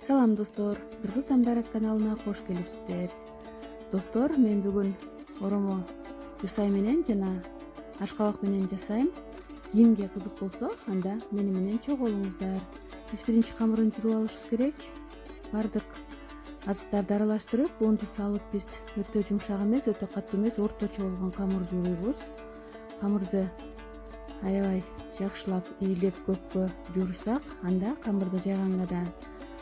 Салам достор, Кыргыз Тамдары каналына кош келипсиздер. Достор, мен бүгүн оромо жусай менен жана ашкабак менен жасайм. Кимге кызык болсо, анда мени менен чогулуңуздар. Биз биринчи камырын жууп алышыбыз керек. Бардык азыктарды аралаштырып, унду салып биз өтө жумшак эмес, өтө катуу эмес, орточо болгон камыр жууйбуз. Камырды аябай жакшылап ийилеп көпкө жуурсак, анда камырды жайганга да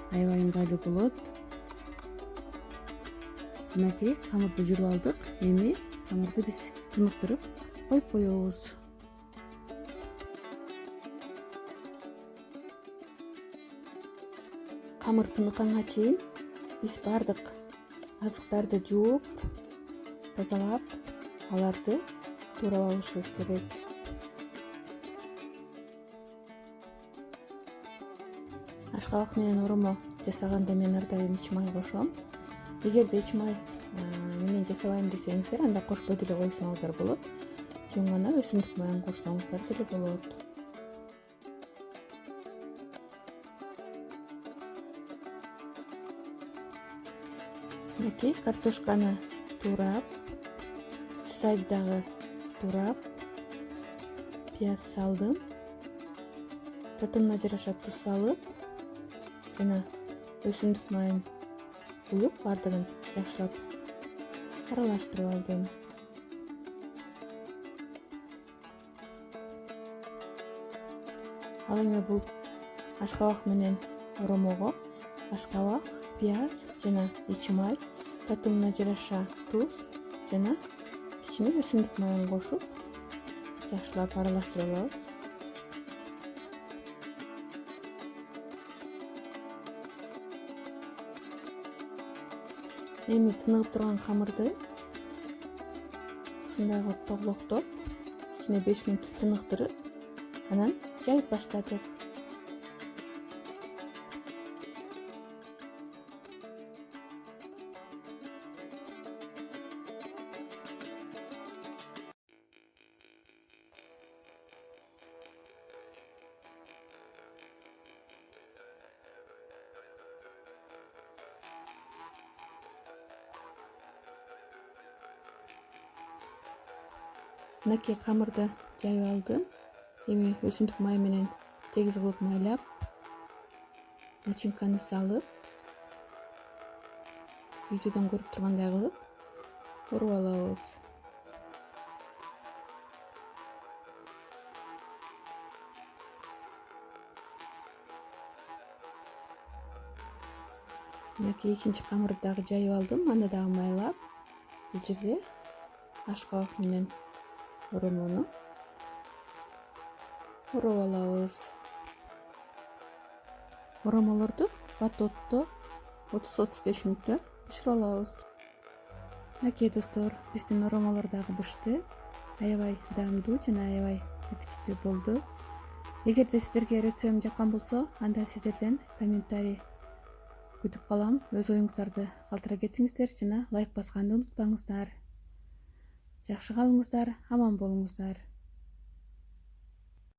аябай ыңгайлуу болот. Мынакей камырды жууп алдык. Эми камырды биз тыныктырып коюп коебуз. Камыр тынытканга чейин биз бардык азыктарды жууп, тазалап, аларды туурап алышыбыз керек. Ашкабак менен оромо жасаганда мен ар дайым ич май кошом. Эгерде ич май менен жасабайм десеңиздер, анда кошпой деле койсоңуздар болот. Жөн гана өсүмдүк майын кошсоңуздар деле болот. Мынакей картошканы туурап, жусайды дагы туурап, пияз салдым. Татымына жараша туз салып, жана өсүмдүк майын куюп, бардыгын жакшылап аралаштырып алдым. Ал эми бул ашкабак менен оромого ашкабак, пияз жана ич май, татымына жараша туз жана кичине өсүмдүк майын кошуп, жакшылап аралаштырып алабыз. Эми тыныгып турган камырды ушундай кылып тоглоктоп, ичине 5 мүнөт тыныктырып, анан жайып баштадык. Мынакей камырды жайып алдым. Эми өсүмдүк май менен тегиз кылып майлап, начинканы салып, видеодон көрүп тургандай кылып оруп алабыз. Мынакей экинчи камырды дагы жайып алдым, аны дагы майлап, бул жерде ашкабак менен оромону оруп алабыз. Оромолорду бат отто 30-35 мүнөттө бышырып алабыз. Мынакей достор, биздин оромолор дагы бышты. Аябай даамдуу жана аябай аппетиттүү болду. Эгерде сиздерге рецептим жаккан болсо, анда сиздерден комментарий күтүп калам. Өз оюңуздарды калтыра кетиңиздер жана лайк басканды унутпаңыздар. Жакшы калыңыздар, аман болуңуздар.